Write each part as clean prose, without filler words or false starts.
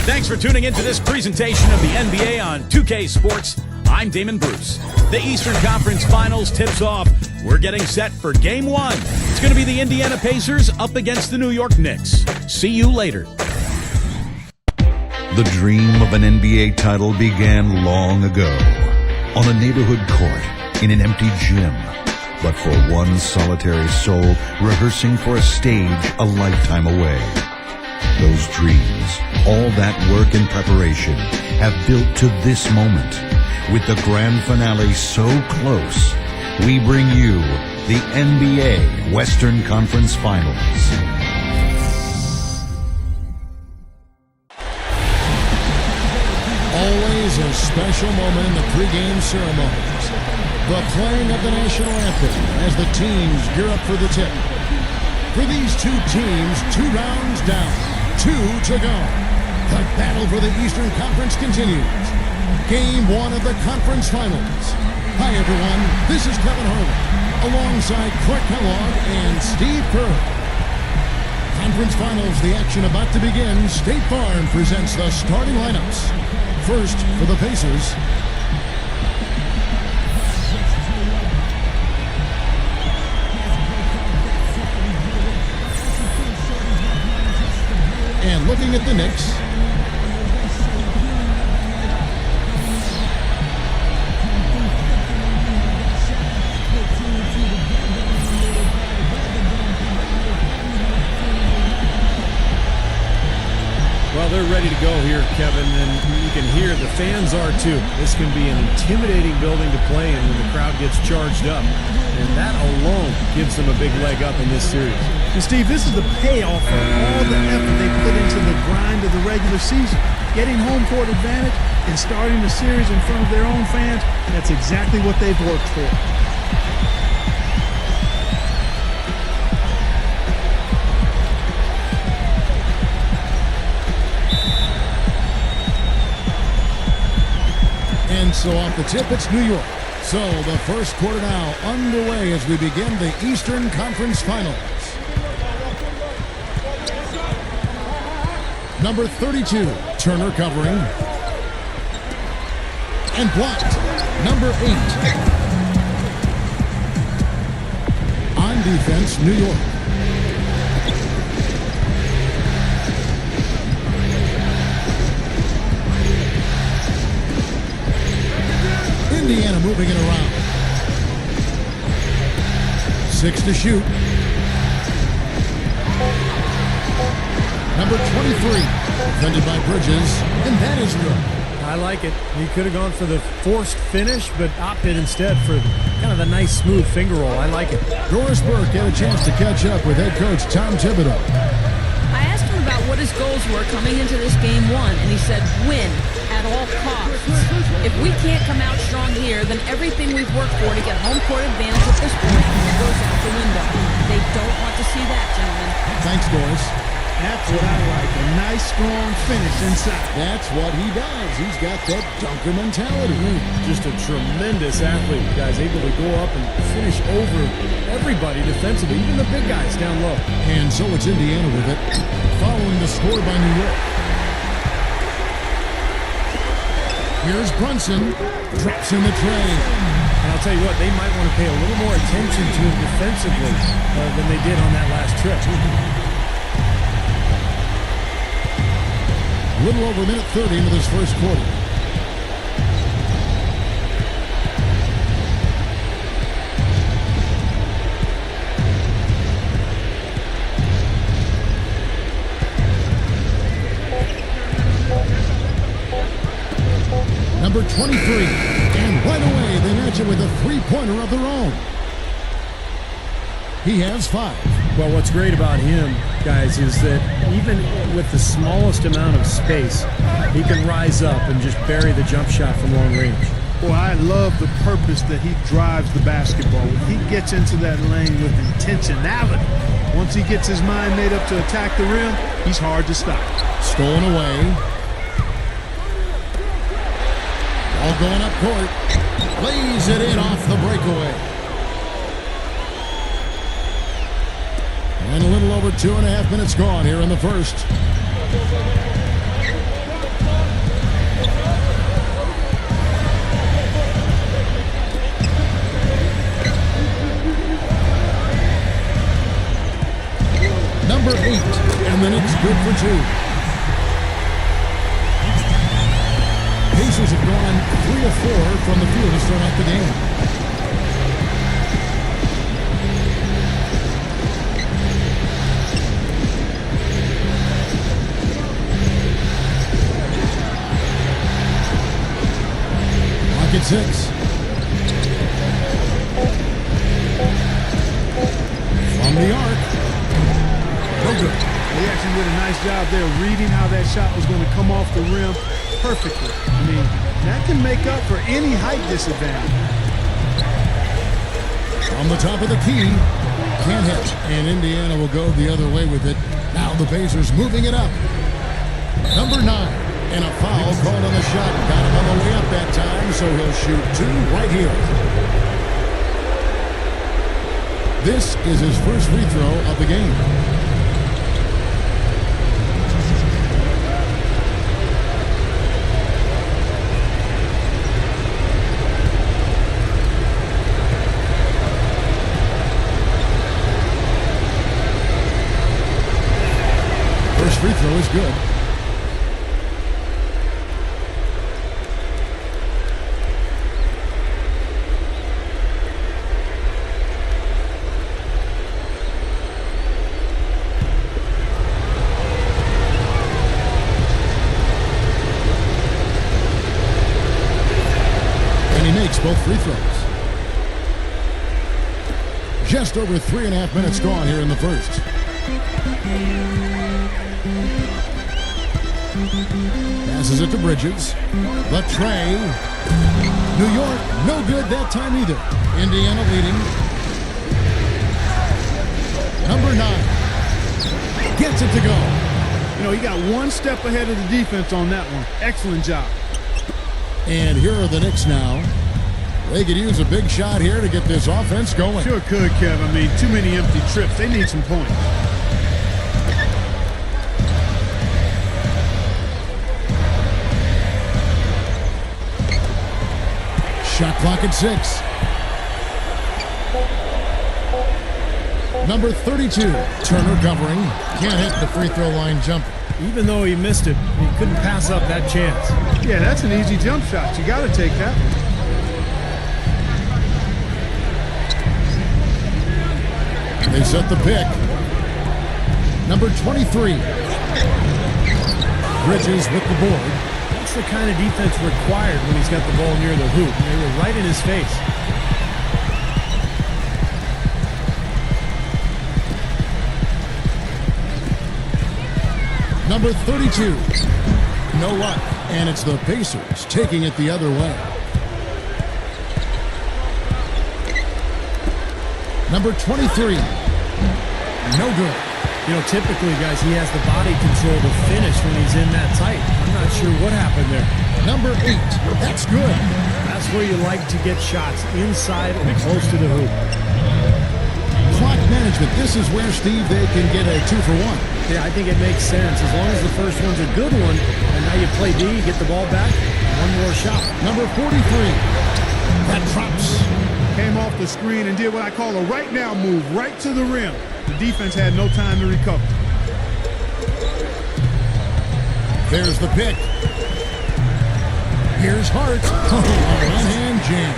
Thanks for tuning into this presentation of the NBA on 2K Sports. I'm Damon Bruce. The Eastern Conference Finals tips off. We're getting set for Game 1. It's going to be the Indiana Pacers up against the New York Knicks. See you later. The dream of an NBA title began long ago on a neighborhood court in an empty gym, but for one solitary soul rehearsing for a stage a lifetime away. Those dreams, all that work and preparation have built to this moment. With the grand finale so close, we bring you the NBA Western Conference Finals. Always a special moment in the pregame ceremonies. The playing of the national anthem as the teams gear up for the tip. For these two teams, 2 rounds down, 2 to go. The battle for the Eastern Conference continues. Game 1 of the conference finals. Hi everyone, this is Kevin Harlan, alongside Clark Kellogg and Steve Kerr. Conference finals, the action about to begin. State Farm presents the starting lineups. First, for the Pacers, and looking at the Knicks, well, they're ready to go here, Kevin, and you can hear the fans are too. This can be an intimidating building to play in when the crowd gets charged up, and that alone gives them a big leg up in this series. And Steve, this is the payoff for all the effort they put into the grind of the regular season. Getting home court advantage and starting the series in front of their own fans, that's exactly what they've worked for. and so off the tip, it's New York. So the first quarter now underway as we begin the Eastern Conference Finals. Number 32, Turner covering. And blocked. Number 8. On defense, New York. Indiana moving it around. 6 to shoot. Number 23, defended by Bridges, and that is good. I like it. He could have gone for the forced finish, but opted instead for kind of a nice smooth finger roll. I like it. Doris Burke had a chance to catch up with head coach Tom Thibodeau. I asked him about what his goals were coming into this game 1, and he said win at all costs. If we can't come out strong here, then everything we've worked for to get home court advantage at this point goes out the window. They don't want to see that, gentlemen. Thanks, Doris. That's what I like, a nice, strong finish inside. That's what he does. He's got that dunker mentality. Just a tremendous athlete. Guys able to go up and finish over everybody defensively, even the big guys down low. And so it's Indiana with it, following the score by New York. Here's Brunson, drops in the tray. And I'll tell you what, they might want to pay a little more attention to him defensively than they did on that last trip. A little over a minute 30 into this first quarter. Number 23, and right away they match it with a three-pointer of their own. He has 5. Well, what's great about him, guys, is that even with the smallest amount of space, he can rise up and just bury the jump shot from long range. Boy, I love the purpose that he drives the basketball. He gets into that lane with intentionality. Once he gets his mind made up to attack the rim, he's hard to stop. Stolen away. Ball going up court. Lays it in off the breakaway. And a little over 2.5 minutes gone here in the first. Number 8, and the Knicks good for 2. Pacers have gone 3 of 4 from the field to start out the game. Pocket 6. From the arc. No good. He actually did a nice job there reading how that shot was going to come off the rim perfectly. I mean, that can make up for any height disadvantage. On the top of the key. Can't hit. And Indiana will go the other way with it. Now the Pacers moving it up. Number 9. And a foul called on the shot. Got him on the way up that time, so he'll shoot 2 right here. This is his first free throw of the game. First free throw is good. Both free throws. Just over 3.5 minutes gone here in the first. Passes it to Bridges. The tray. New York, no good that time either. Indiana leading. Number 9. Gets it to go. You know, he got one step ahead of the defense on that one. Excellent job. And here are the Knicks now. They could use a big shot here to get this offense going. Sure could, Kev. I mean, too many empty trips. They need some points. Shot clock at 6. Number 32, Turner covering. Can't hit the free throw line jumper. Even though he missed it, he couldn't pass up that chance. Yeah, that's an easy jump shot. You got to take that one. They set the pick. Number 23. Bridges with the board. That's the kind of defense required when he's got the ball near the hoop. They were right in his face. Number 32. No luck. And it's the Pacers taking it the other way. Number 23. No good. You know, typically, guys, he has the body control to finish when he's in that tight. I'm not sure what happened there. Number 8. That's good. That's where you like to get shots, inside and close to the hoop. Clock management. This is where, Steve, they can get a 2 for 1. Yeah, I think it makes sense. As long as the first one's a good one, and now you play D, you get the ball back, one more shot. Number 43. That drops. Came off the screen and did what I call a right now move, right to the rim. The defense had no time to recover. There's the pick. Here's Hart. Oh, a one-hand jam.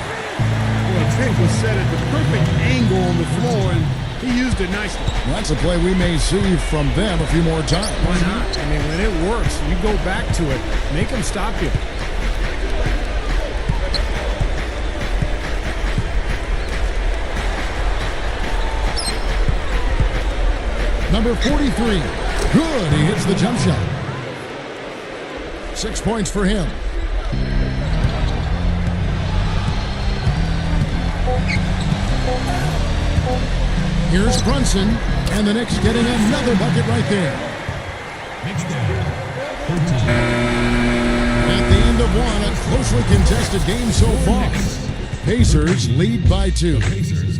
Well, the pick was set at the perfect angle on the floor, and he used it nicely. Well, that's a play we may see from them a few more times. Why not? I mean, when it works, you go back to it. Make them stop you. Number 43. Good. He hits the jump shot. 6 points for him. Here's Brunson, and the Knicks getting another bucket right there. At the end of one, a closely contested game so far. Pacers lead by 2.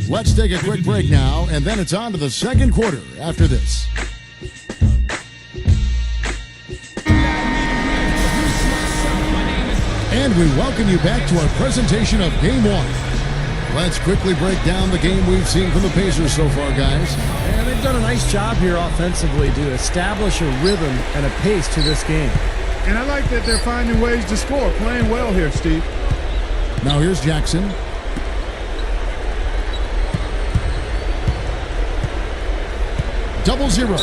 Let's take a quick break now, and then it's on to the second quarter after this. And we welcome you back to our presentation of Game 1. Let's quickly break down the game we've seen from the Pacers so far, guys. And they've done a nice job here offensively to establish a rhythm and a pace to this game. And I like that they're finding ways to score, playing well here, Steve. Now here's Jackson. Double zero.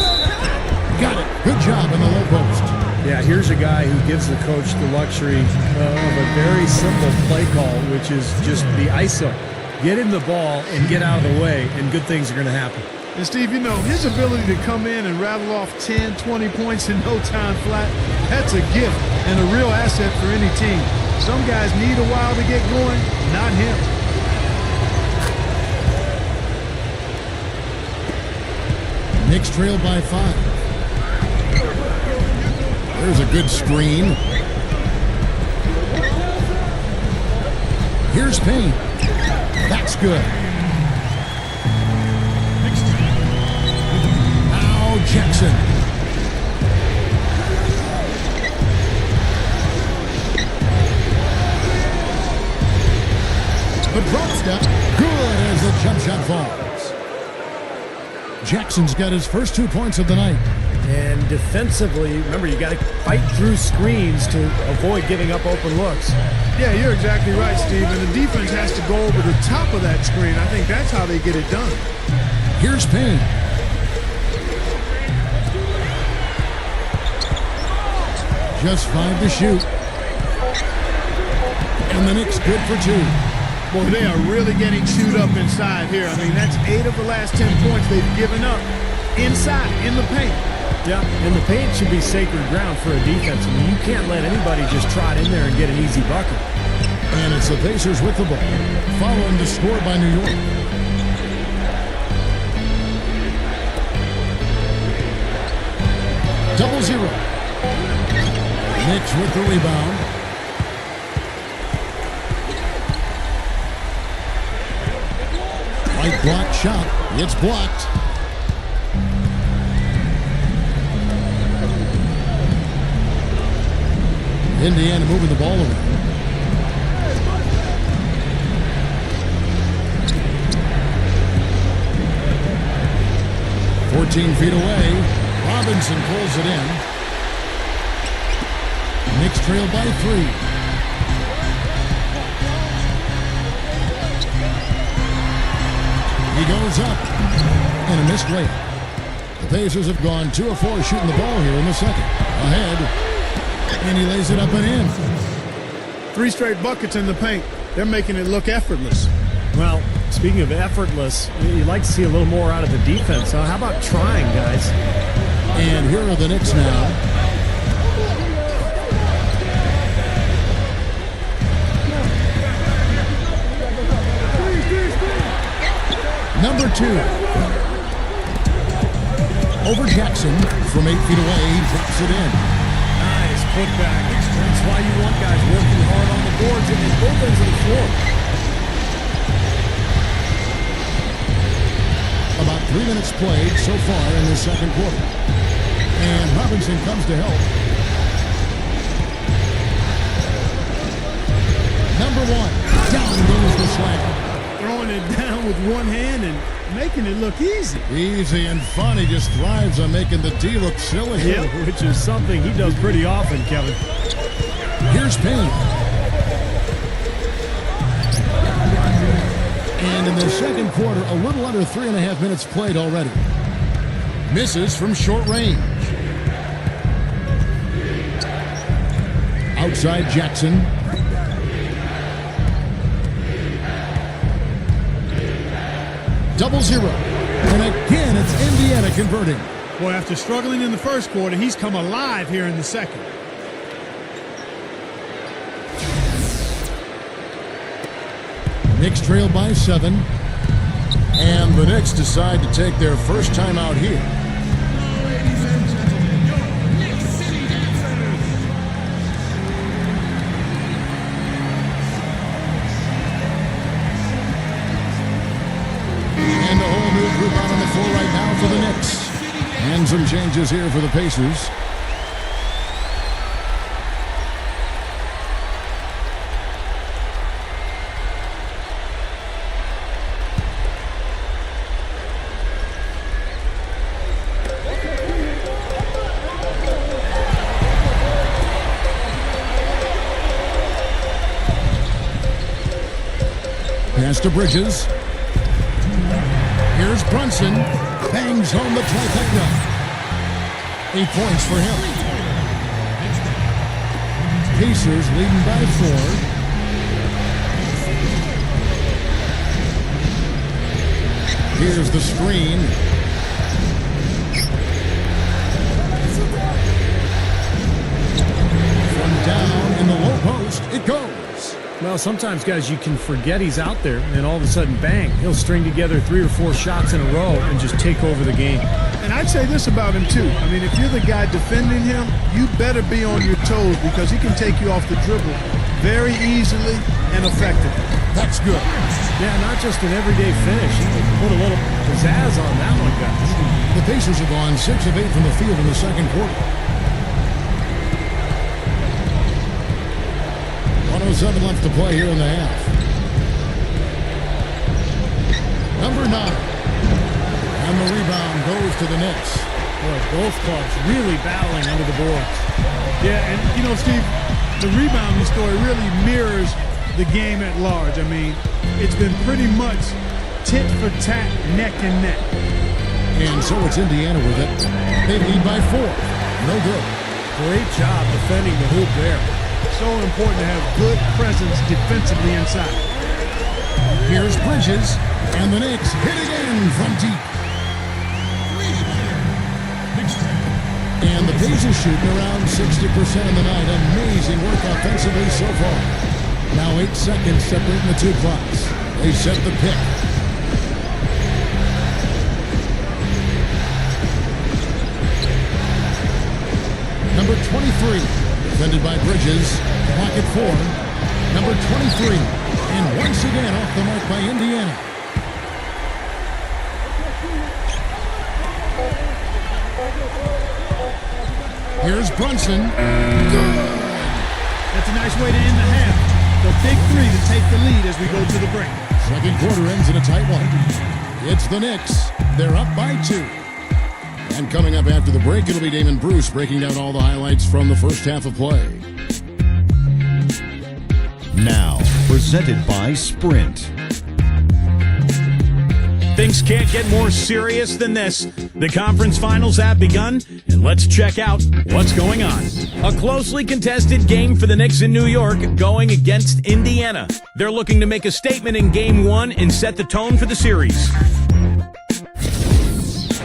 Got it. Good job in the low post. Yeah, here's a guy who gives the coach the luxury of a very simple play call, which is just the ISO. Get him the ball and get out of the way, and good things are going to happen. And, Steve, you know, his ability to come in and rattle off 10, 20 points in no time flat, that's a gift and a real asset for any team. Some guys need a while to get going, not him. Knicks trail by 5. There's a good screen. Here's Payne. That's good. Now Jackson. The drop step. Good as the jump shot falls. Jackson's got his first 2 points of the night. And defensively, remember, you got to fight through screens to avoid giving up open looks. Yeah, you're exactly right, Steve. And the defense has to go over the top of that screen. I think that's how they get it done. Here's Payne. Just 5 to shoot. And the Knicks good for 2. Boy, they are really getting chewed up inside here. I mean, that's 8 of the last 10 points they've given up inside, in the paint. Yeah, and the paint should be sacred ground for a defense. I mean, you can't let anybody just trot in there and get an easy bucket. And it's the Pacers with the ball, following the score by New York. Double zero. Knicks with the rebound. Right block shot. It's blocked. Indiana moving the ball around. "14 feet away. Robinson pulls it in. Knicks trail by 3. He goes up. And a missed layup. The Pacers have gone 2 of 4 shooting the ball here in the second. Ahead. And he lays it up and in. 3 straight buckets in the paint. They're making it look effortless. Well, speaking of effortless, you'd like to see a little more out of the defense. Huh? How about trying, guys? And here are the Knicks now. Number 2. Over Jackson from 8 feet away. He drops it in. Nice putback. That's why you want guys working hard on the boards and both ends of the floor. About 3 minutes played so far in the second quarter. And Robinson comes to help. Number 1. Down goes the slam. Throwing it down with one hand and making it look easy. Easy and fun. He just thrives on making the D look silly. Yeah, which is something he does pretty often, Kevin. Here's Payne. And in the second quarter, a little under 3.5 minutes played already. Misses from short range. Outside Jackson. Double zero. And again, it's Indiana converting. Boy, after struggling in the first quarter, he's come alive here in the second. Knicks trail by 7. And the Knicks decide to take their first time out here. And a whole new group out on the floor right now for the Knicks. And some changes here for the Pacers. to Bridges. Here's Brunson. Bangs home the trifecta. 8 points for him. Pacers leading by 4. Here's the screen. From down in the low post, it goes. Well, sometimes, guys, you can forget he's out there, and all of a sudden, bang, he'll string together 3 or 4 shots in a row and just take over the game. And I'd say this about him, too. I mean, if you're the guy defending him, you better be on your toes because he can take you off the dribble very easily and effectively. That's good. Yeah, not just an everyday finish. He can put a little pizzazz on that one, guys. The Pacers have gone 6 of 8 from the field in the second quarter. 107 left to play here in the half. Number 9. And the rebound goes to the Knicks. Boy, both clubs really battling under the boards. Yeah, and, you know, Steve, the rebounding story really mirrors the game at large. I mean, it's been pretty much tit for tat, neck and neck. And so it's Indiana with it. They lead by 4. No good. Great job defending the hoop there. So important to have good presence defensively inside. Here's Bridges, and the Knicks hit again from deep. And the Pacers shooting around 60% in the night. Amazing work offensively so far. Now 8 seconds separating the two clocks. They set the pick. Number 23, defended by Bridges. Pocket 4. Number 23. And once again off the mark by Indiana. Here's Brunson. Good. That's a nice way to end the half. The big 3 to take the lead as we go to the break. Second quarter ends in a tight one. It's the Knicks. They're up by 2. And coming up after the break, it'll be Damon Bruce breaking down all the highlights from the first half of play. Now, presented by Sprint. Things can't get more serious than this. The conference finals have begun, and let's check out what's going on. A closely contested game for the Knicks in New York going against Indiana. They're looking to make a statement in Game 1 and set the tone for the series.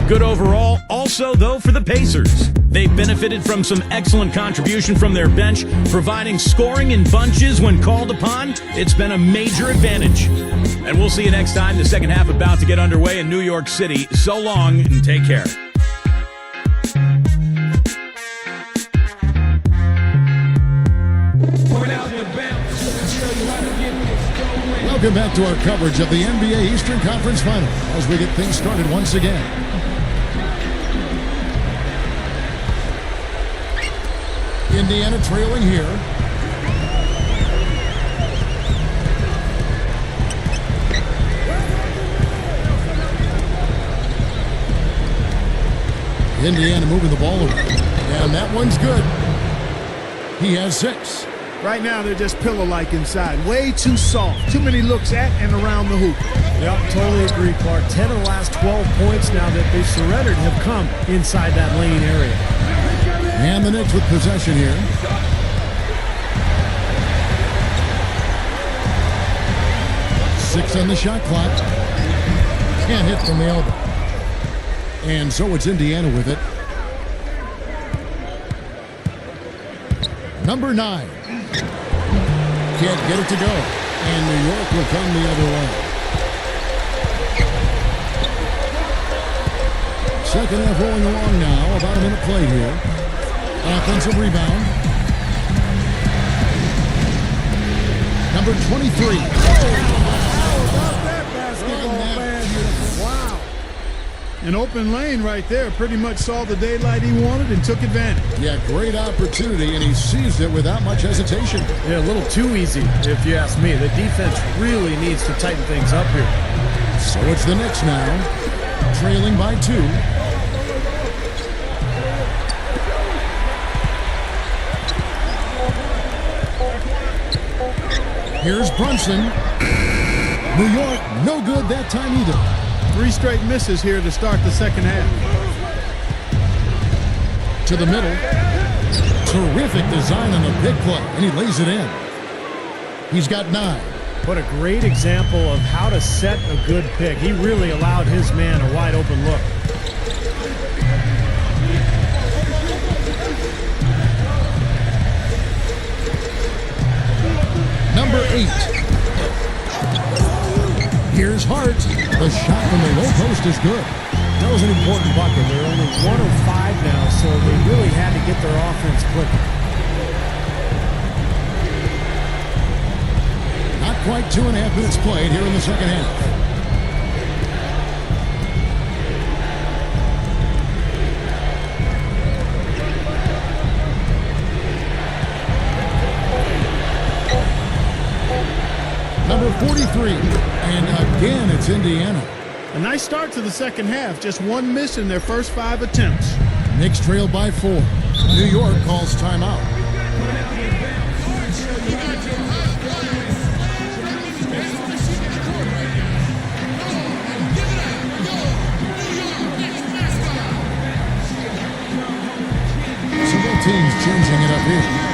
Good overall, also, though, for the Pacers. They've benefited from some excellent contribution from their bench, providing scoring in bunches when called upon. It's been a major advantage. And we'll see you next time. The second half about to get underway in New York City. So long, and take care. Welcome back to our coverage of the NBA Eastern Conference Final as we get things started once again. Indiana trailing here. Indiana moving the ball around. And that one's good. He has 6. Right now, they're just pillow-like inside. Way too soft. Too many looks at and around the hoop. Yep, totally agree, Clark. 10 of the last 12 points now that they've surrendered have come inside that lane area. And the Knicks with possession here. Six on the shot clock. Can't hit from the elbow. And so it's Indiana with it. Number 9. Can't get it to go. And New York will come the other way. Second half rolling along now. About a minute play here. Offensive rebound. Number 23. Wow. An open lane right there. Pretty much saw the daylight he wanted and took advantage. Yeah, great opportunity, and he seized it without much hesitation. Yeah, a little too easy, if you ask me. The defense really needs to tighten things up here. So it's the Knicks now, trailing by 2. Here's Brunson. New York, no good that time either. 3 straight misses here to start the second half. To the middle. Terrific design on the big play, and he lays it in. He's got 9. What a great example of how to set a good pick. He really allowed his man a wide open look. Number 8. Here's Hart. The shot from the low post is good. That was an important bucket. They're only 1 of 5 now, so they really had to get their offense clicking. Not quite 2.5 minutes played here in the second half. Number 43. And again, it's Indiana. A nice start to the second half. Just 1 miss in their first 5 attempts. Knicks trail by 4. New York calls timeout. So both teams changing it up here.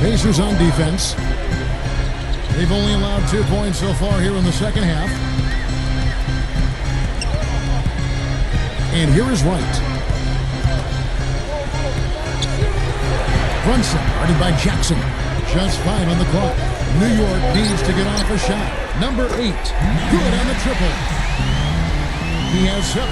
Pacers on defense. They've only allowed 2 points so far here in the second half. And here is Wright. Brunson, guarded by Jackson. Just 5 on the clock. New York needs to get off a shot. Number 8, good on the triple. He has 7.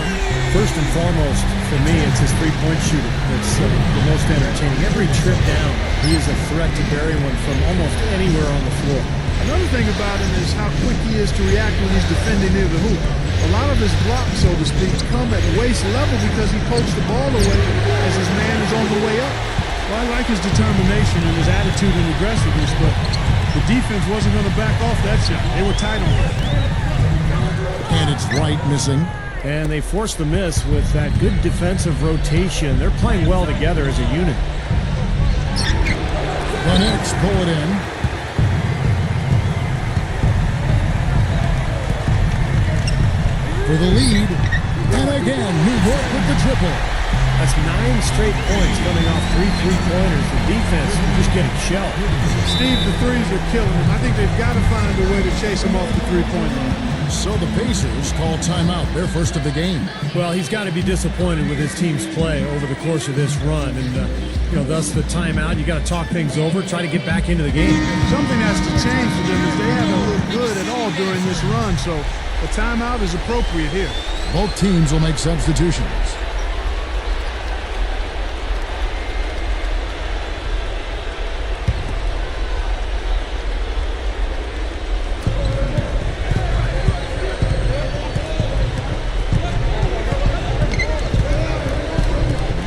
First and foremost, for me, it's his three-point shooting that's the most entertaining. Every trip down, he is a threat to bury one from almost anywhere on the floor. Another thing about him is how quick he is to react when he's defending near the hoop. A lot of his blocks, so to speak, come at waist level because he pokes the ball away as his man is on the way up. Well, I like his determination and his attitude and aggressiveness, but the defense wasn't going to back off that shot. They were tight on it. And it's Wright missing. And they forced the miss with that good defensive rotation. They're playing well together as a unit. The Knicks pull it in. For the lead. And again, New York with the triple. That's 9 straight points coming off 3 3-pointers. The defense is just getting shelled. Steve, the threes are killing him. I think they've got to find a way to chase him off the three-point line. So the Pacers call timeout, their first of the game. Well, he's got to be disappointed with his team's play over the course of this run. And, thus the timeout. You got to talk things over, try to get back into the game. Something has to change for them as they haven't looked good at all during this run. So the timeout is appropriate here. Both teams will make substitutions.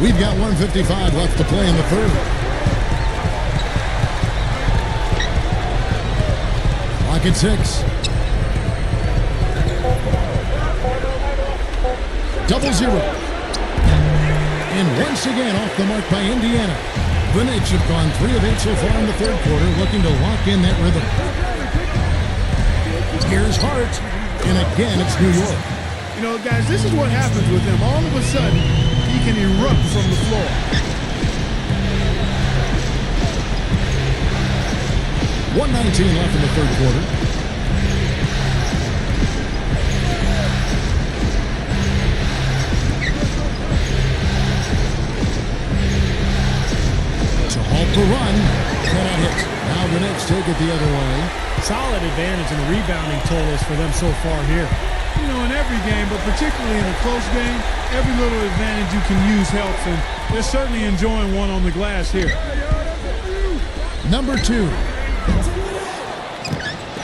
We've got 1:55 left to play in the third. Clock at 6. 0-0. And once again off the mark by Indiana. The Knicks have gone 3 of 8 so far in the third quarter, looking to lock in that rhythm. Here's Hart. And again, it's New York. You know, guys, this is what happens with him. All of a sudden, he can erupt from the floor. $1:19 left in the third quarter. To halt the run. Cannot hit. Now the Knicks take it the other way. Solid advantage in the rebounding totals for them so far here. You know, in every game, but particularly in a close game, every little advantage you can use helps, and they're certainly enjoying one on the glass here. Number 2.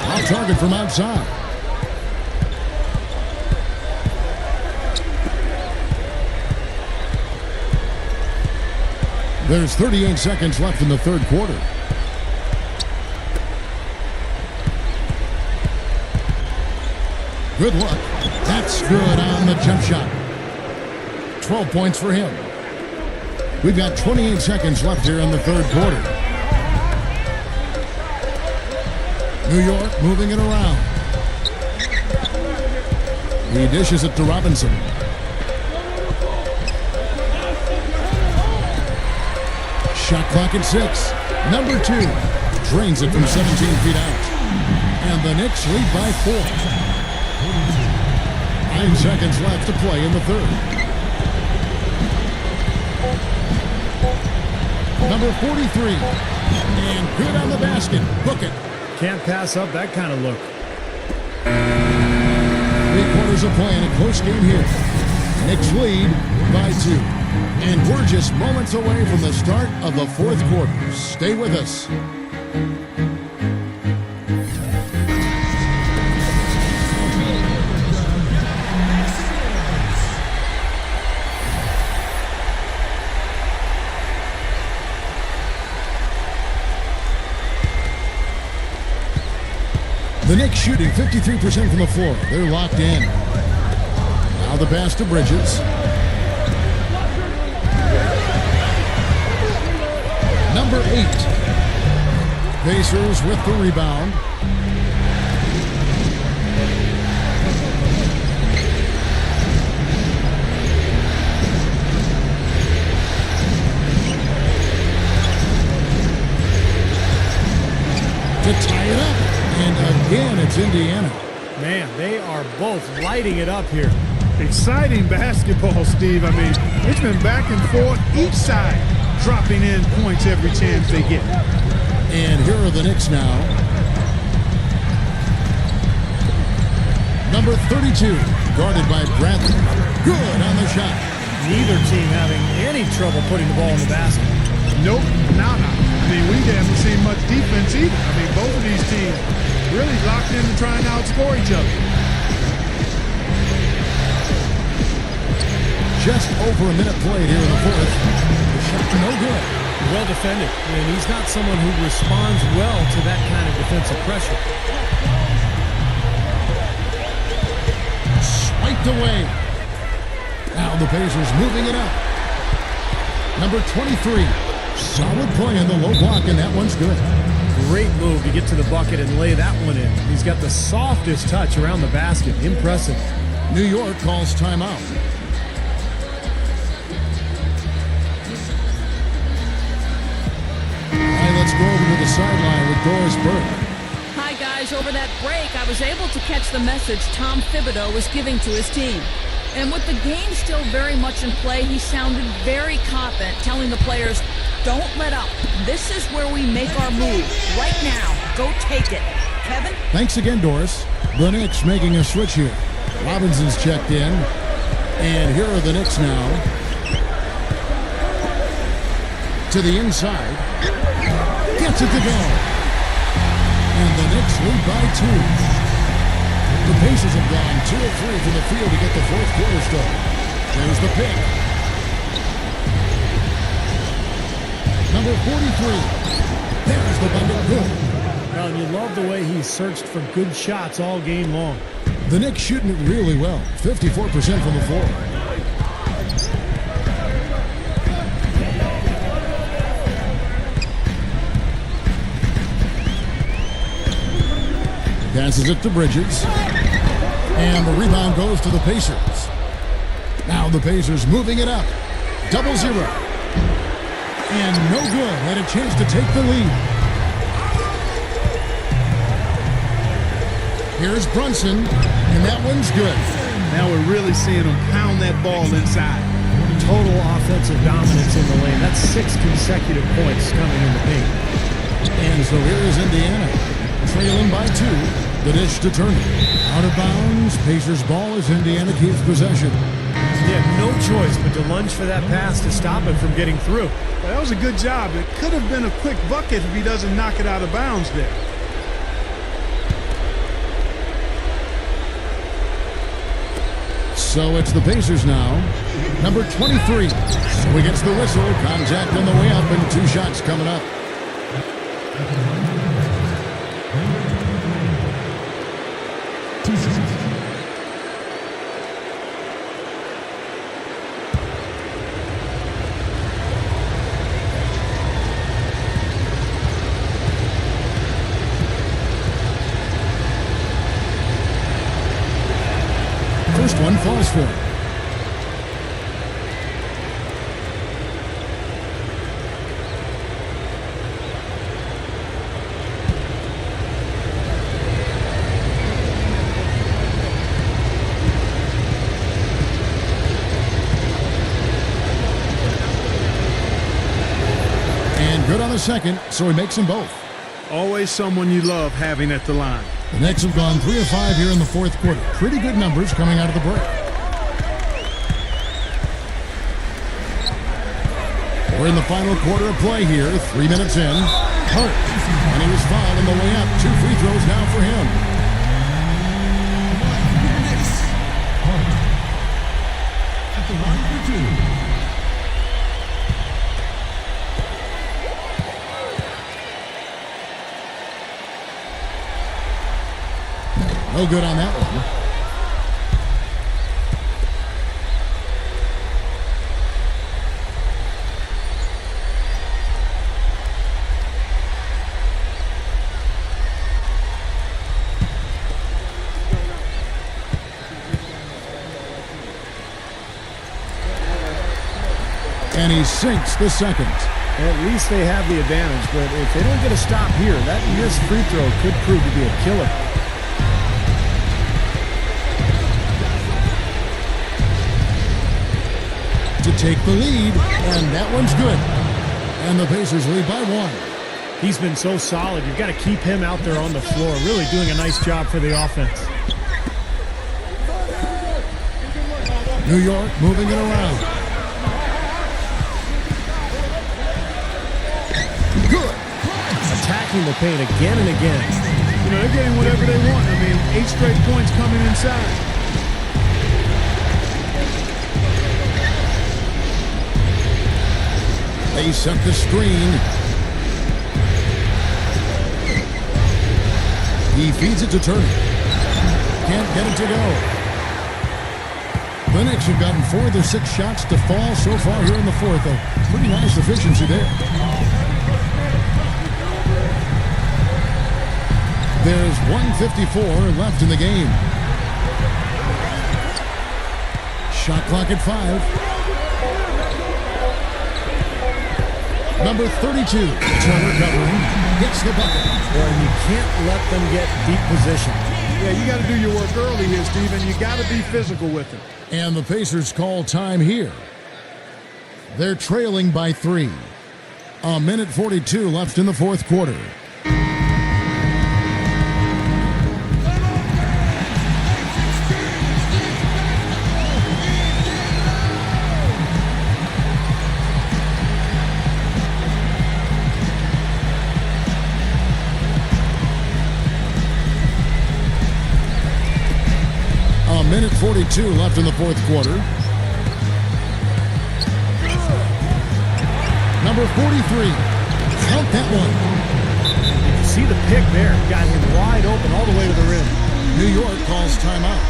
Off target from outside. There's 38 seconds left in the third quarter. Good luck. That's good on the jump shot. 12 points for him. We've got 28 seconds left here in the third quarter. New York moving it around. He dishes it to Robinson. Shot clock at 6. Number 2 drains it from 17 feet out. And the Knicks lead by 4. 9 seconds left to play in the third. Number 43. And good on the basket. Book it. Can't pass up that kind of look. 3 quarters of play in a close game here. Knicks lead by 2. And we're just moments away from the start of the fourth quarter. Stay with us. The Knicks shooting 53% from the floor. They're locked in. Now the pass to Bridges. Number 8. Pacers with the rebound. To tie it up. And again, it's Indiana. Man, they are both lighting it up here. Exciting basketball, Steve. I mean, it's been back and forth, each side dropping in points every chance they get. And here are the Knicks now. Number 32, guarded by Bradley. Good on the shot. Neither team having any trouble putting the ball in the basket. Nope, nada. I mean, we haven't seen much defense either. I mean, both of these teams really locked in and trying to outscore each other. Just over a minute played here in the fourth. The shot no good. Well defended, and he's not someone who responds well to that kind of defensive pressure. Swiped away. Now the Pacers moving it up. Number 23. Solid play in the low block, and that one's good. Great move to get to the bucket and lay that one in. He's got the softest touch around the basket. Impressive. New York calls timeout. Let's go over to the sideline with Doris Burke. Hi, guys. Over that break, I was able to catch the message Tom Thibodeau was giving to his team. And with the game still very much in play, he sounded very confident, telling the players, don't let up. This is where we make our move. Right now. Go take it. Kevin? Thanks again, Doris. The Knicks making a switch here. Robinson's checked in. And here are the Knicks now. To the inside. Gets it to go. And the Knicks lead by 2. The Pacers have gone 2 of 3 from the field to get the fourth quarter started. There's the pick. Number 43. There's the bundle good. Well, you love the way he searched for good shots all game long. The Knicks shooting it really well. 54% from the floor. Passes it to Bridges. And the rebound goes to the Pacers. Now the Pacers moving it up. 0-0. And no good. Had a chance to take the lead. Here's Brunson. And that one's good. Now we're really seeing them pound that ball inside. Total offensive dominance in the lane. That's 6 consecutive points coming in the paint. And so here is Indiana. Trailing by 2. The dish to Turner. Out of bounds. Pacers ball as Indiana keeps possession. He had no choice but to lunge for that pass to stop him from getting through. Well, that was a good job. It could have been a quick bucket if he doesn't knock it out of bounds there. So it's the Pacers now. Number 23. So he gets the whistle. Contact on the way up and 2 shots coming up. falls for him. Good on the second, so he makes them both. Always someone you love having at the line. The Knicks have gone 3 of 5 here in the fourth quarter. Pretty good numbers coming out of the break. We're in the final quarter of play here. 3 minutes in. Hurt. And he was fouled on the way up. 2 free throws now for him. At the line for 2. No good on that one. And he sinks the second. At least they have the advantage, but if they don't get a stop here, that missed free throw could prove to be a killer. To take the lead, and that one's good. And the Pacers lead by 1. He's been so solid. You've got to keep him out there on the floor, really doing a nice job for the offense. New York moving it around. Good. Attacking the paint again and again. You know, they're getting whatever they want. I mean, 8 straight points coming inside. They set the screen. He feeds it to Turner. Can't get it to go. The Knicks have gotten 4 of their 6 shots to fall so far here in the fourth. A pretty nice efficiency there. There's 1:54 left in the game. Shot clock at 5. Number 32, Turner covering, hits the bucket. Well, you can't let them get deep position. Yeah, you got to do your work early here, Steven. You got to be physical with it. And the Pacers call time here. They're trailing by 3. 1:42 left in the fourth quarter. Minute 42 left in the fourth quarter. Number 43. Count that one. You see the pick there. Got him wide open all the way to the rim. New York calls timeout.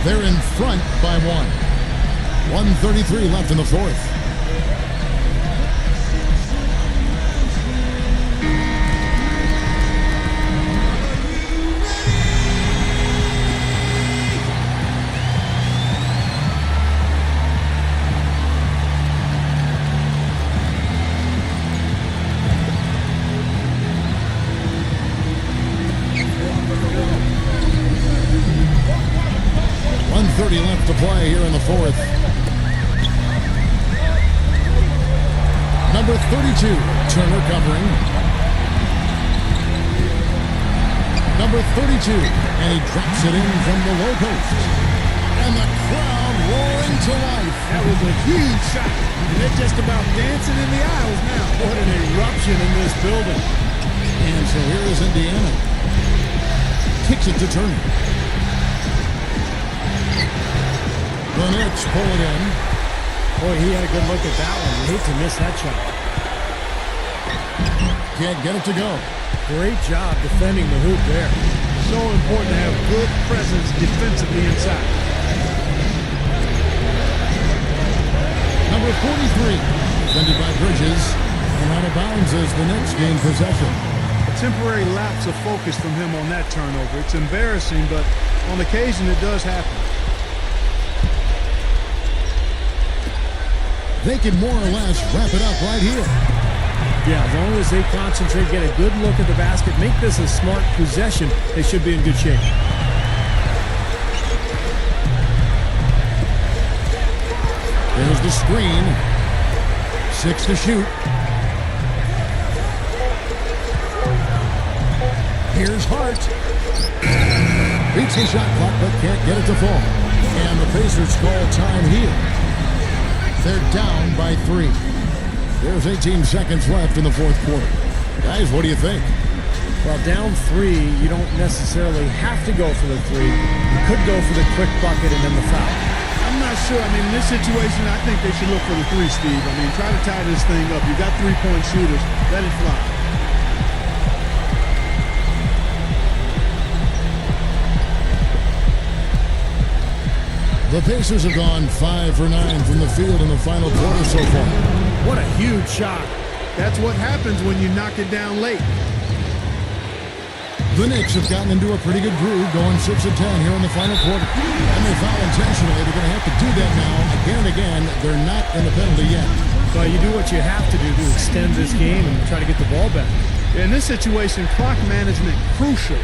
They're in front by 1. 1:33 left in the fourth. Left to play here in the fourth. Number 32, Turner covering. Number 32, and he drops it in from the low post. And the crowd roaring to life. That was a huge shot. And they're just about dancing in the aisles now. What an eruption in this building. And so here is Indiana. Kicks it to Turner. The Knicks pull it in. Boy, he had a good look at that one. You hate to miss that shot. Can't get it to go. Great job defending the hoop there. So important to have good presence defensively inside. Number 43, defended by Bridges, and out of bounds as the Knicks gain possession. A temporary lapse of focus from him on that turnover. It's embarrassing, but on occasion it does happen. They can more or less wrap it up right here. Yeah, as long as they concentrate, get a good look at the basket, make this a smart possession, they should be in good shape. There's the screen. 6 to shoot. Here's Hart. Beats the shot clock, but can't get it to fall. And the Pacers call time here. They're down by 3. There's 18 seconds left in the fourth quarter. Guys, what do you think? Well, down 3, you don't necessarily have to go for the 3. You could go for the quick bucket and then the foul. I'm not sure. I mean, in this situation, I think they should look for the 3, Steve. I mean, try to tie this thing up. You got 3-point shooters. Let it fly. The Pacers have gone 5 for 9 from the field in the final quarter so far. What a huge shot. That's what happens when you knock it down late. The Knicks have gotten into a pretty good groove, going 6 of 10 here in the final quarter. And they foul intentionally. They're going to have to do that now again and again. They're not in the penalty yet. Well, you do what you have to do to extend this game and try to get the ball back. In this situation, clock management crucial.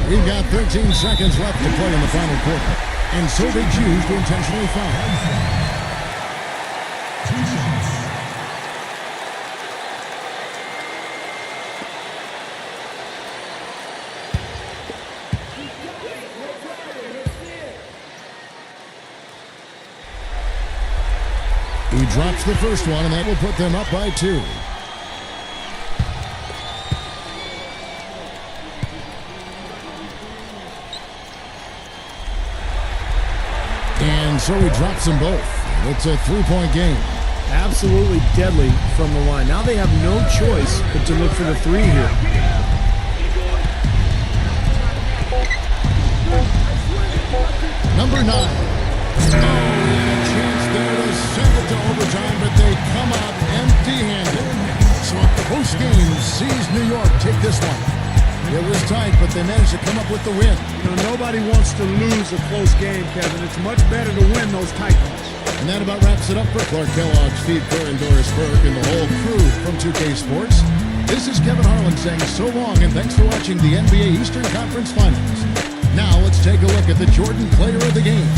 We've got 13 seconds left to play in the final quarter. And so they choose to intentionally foul. He drops the first one, and that will put them up by 2. And so he drops them both. It's a 3-point game. Absolutely deadly from the line. Now they have no choice but to look for the 3 here. Number 9. Chance there to send it to overtime, but they come out empty-handed. So the post-game sees New York take this one. It was tight, but they managed to come up with the win. You know, nobody wants to lose a close game, Kevin. It's much better to win those tight ones. And that about wraps it up for Clark Kellogg, Steve Kerr, and Doris Burke, and the whole crew from 2K Sports. This is Kevin Harlan saying so long, and thanks for watching the NBA Eastern Conference Finals. Now let's take a look at the Jordan Player of the Game.